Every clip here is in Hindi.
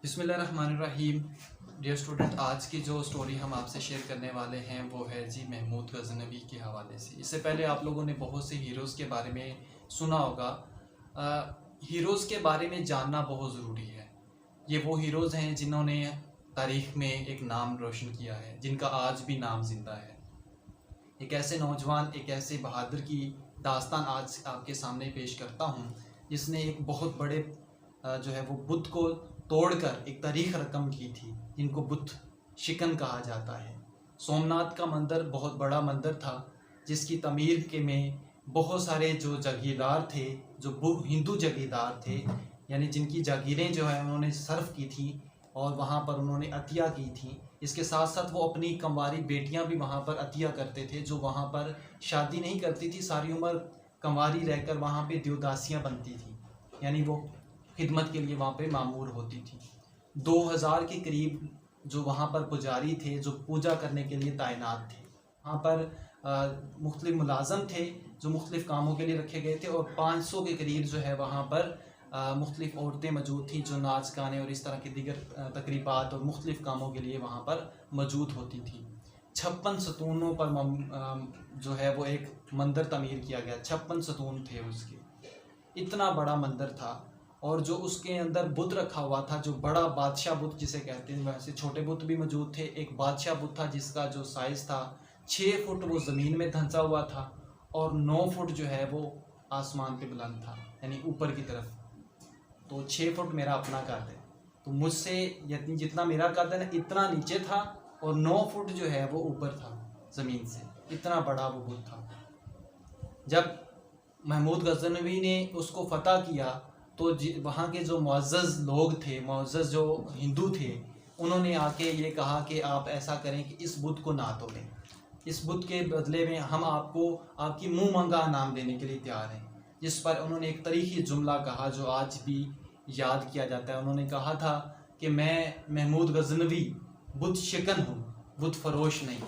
बिस्मिल्लाहिर्रहमानिर्रहीम। डियर स्टूडेंट, आज की जो स्टोरी हम आपसे शेयर करने वाले हैं वो है जी महमूद गज़नवी के हवाले से। इससे पहले आप लोगों ने बहुत से हीरोज़ के बारे में सुना होगा। हीरोज़ के बारे में जानना बहुत ज़रूरी है। ये वो हीरोज़ हैं जिन्होंने तारीख़ में एक नाम रोशन किया है, जिनका आज भी नाम ज़िंदा है। एक ऐसे नौजवान, एक ऐसे बहादुर की दास्तान आज आपके सामने पेश करता हूँ, जिसने एक बहुत बड़े जो है वो बुत को तोड़कर एक तारीख़ रकम की थी, जिनको बुत शिकन कहा जाता है। सोमनात का मंदिर बहुत बड़ा मंदिर था, जिसकी तमीर के में बहुत सारे जो जागीरदार थे, जो हिंदू जागीरदार थे, यानी जिनकी जागीरें जो है उन्होंने सर्फ की थी और वहाँ पर उन्होंने अतिया की थी। इसके साथ साथ वो अपनी कंवारी बेटियाँ भी वहाँ पर अतिया करते थे, जो वहाँ पर शादी नहीं करती थी, सारी उम्र कंवारी रहकर वहाँ पे देवदासियां बनती थी, यानी वो खिदमत के लिए वहाँ पे मामूर होती थी। 2000 के करीब जो वहाँ पर पुजारी थे, जो पूजा करने के लिए तैनात थे। वहाँ पर मुख्तलिफ मुलाजम थे जो मुख्तलिफ कामों के लिए रखे गए थे, और 500 के करीब जो है वहाँ पर मुख्तलिफ औरतें मौजूद थी, जो नाच गाने और इस तरह के दीगर तकरीबात और मुख्तलिफ कामों के लिए वहाँ पर मौजूद होती थी। 56 सतूनों पर जो है वो एक मंदिर तमीर किया गया। 56 सतून थे उसके, इतना बड़ा मंदिर था। और जो उसके अंदर बुत रखा हुआ था, जो बड़ा बादशाह बुत जिसे कहते हैं, वैसे छोटे बुत भी मौजूद थे। एक बादशाह बुत था जिसका जो साइज़ था 6 फुट वो ज़मीन में धंसा हुआ था, और 9 फुट जो है वो आसमान पे बुलंद था, यानी ऊपर की तरफ। तो 6 फुट मेरा अपना कद है, तो मुझसे जितना मेरा कद है ना, इतना नीचे था, और 9 फुट जो है वो ऊपर था ज़मीन से। इतना बड़ा वो बुत था। जब महमूद गज़नवी ने उसको फ़तह किया तो वहाँ के जो मुअज़्ज़ज़ लोग थे, मुअज़्ज़ज़ जो हिंदू थे, उन्होंने आके ये कहा कि आप ऐसा करें कि इस बुत को ना तोड़ें। इस बुत के बदले में हम आपको आपकी मुँह मंगा इनाम देने के लिए तैयार हैं। जिस पर उन्होंने एक तारीख़ी जुमला कहा जो आज भी याद किया जाता है। उन्होंने कहा था कि मैं महमूद गज़नवी बुत शिकन हूँ, बुत फरोश नहीं।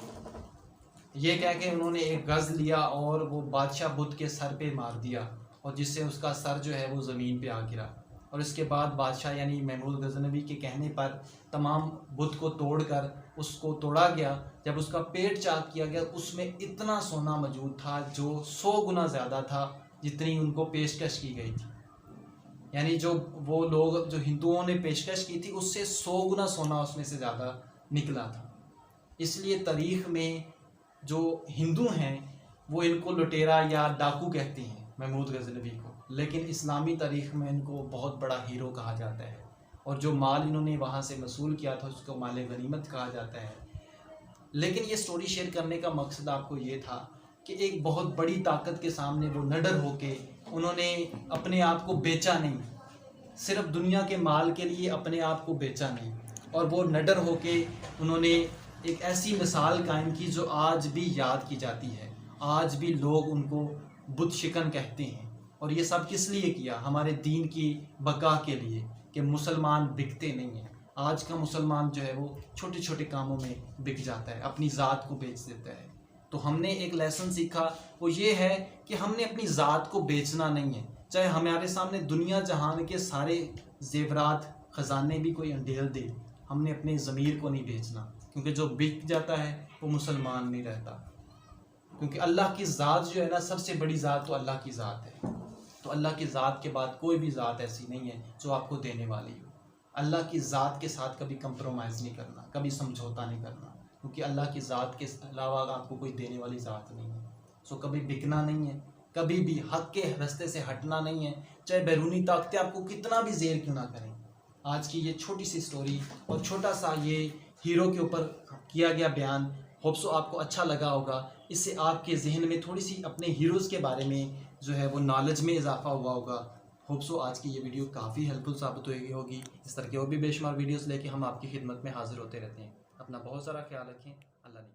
ये कह के उन्होंने एक गज़ लिया और वो बादशाह बुत के सर पे मार दिया, और जिससे उसका सर जो है वो ज़मीन पे आ गिरा। और इसके बाद बादशाह यानी महमूद गज़नवी के कहने पर तमाम बुत को तोड़कर उसको तोड़ा गया। जब उसका पेट चाक किया गया, उसमें इतना सोना मौजूद था जो 100 गुना ज़्यादा था जितनी उनको पेशकश की गई थी। यानी जो वो लोग जो हिंदुओं ने पेशकश की थी, उससे 100 गुना सोना उसमें से ज़्यादा निकला था। इसलिए तारीख़ में जो हिंदू हैं वो इनको लुटेरा या डाकू कहते हैं, महमूद गज़नवी को, लेकिन इस्लामी तारीख़ में इनको बहुत बड़ा हीरो कहा जाता है। और जो माल इन्होंने वहाँ से वसूल किया था उसको माल गनीमत कहा जाता है। लेकिन ये स्टोरी शेयर करने का मकसद आपको ये था कि एक बहुत बड़ी ताकत के सामने वो निडर होके उन्होंने अपने आप को बेचा नहीं, सिर्फ दुनिया के माल के लिए अपने आप को बेचा नहीं, और वो निडर होके उन्होंने एक ऐसी मिसाल कायम की जो आज भी याद की जाती है। आज भी लोग उनको बुत शिकन कहते हैं। और ये सब किस लिए किया? हमारे दीन की बका के लिए, कि मुसलमान बिकते नहीं हैं। आज का मुसलमान जो है वो छोटे छोटे कामों में बिक जाता है, अपनी ज़ात को बेच देता है। तो हमने एक लेसन सीखा, वो ये है कि हमने अपनी ज़ात को बेचना नहीं है। चाहे हमारे सामने दुनिया जहान के सारे जेवरात ख़जाने भी कोई अंडेल दे, हमने अपने ज़मीर को नहीं बेचना, क्योंकि जो बिक जाता है वो मुसलमान नहीं रहता। क्योंकि अल्लाह की ज़ात जो है ना, सबसे बड़ी ज़ात तो अल्लाह की ज़ात है। तो अल्लाह की ज़ात के बाद कोई भी ज़ात ऐसी नहीं है जो आपको देने वाली हो। अल्लाह की ज़ात के साथ कभी कंप्रोमाइज़ नहीं करना, कभी समझौता नहीं करना, क्योंकि अल्लाह की ज़ात के अलावा आपको कोई देने वाली ज़ात नहीं है। सो कभी बिकना नहीं है, कभी भी हक़ के रास्ते से हटना नहीं है, चाहे बैरूनी ताकतें आपको कितना भी ज़ेर क्यों ना करें। आज की ये छोटी सी स्टोरी और छोटा सा ये हीरो के ऊपर किया गया बयान होप्सो आपको अच्छा लगा होगा। इससे आपके जहन में थोड़ी सी अपने हीरोज़ के बारे में जो है वो नॉलेज में इजाफा हुआ होगा। होप्सो आज की ये वीडियो काफ़ी हेल्पफुल साबित हुई होगी। इस तरह के और भी बेशुमार वीडियोस लेके हम आपकी खिदमत में हाजिर होते रहते हैं। अपना बहुत सारा ख्याल रखें। अल्लाह ने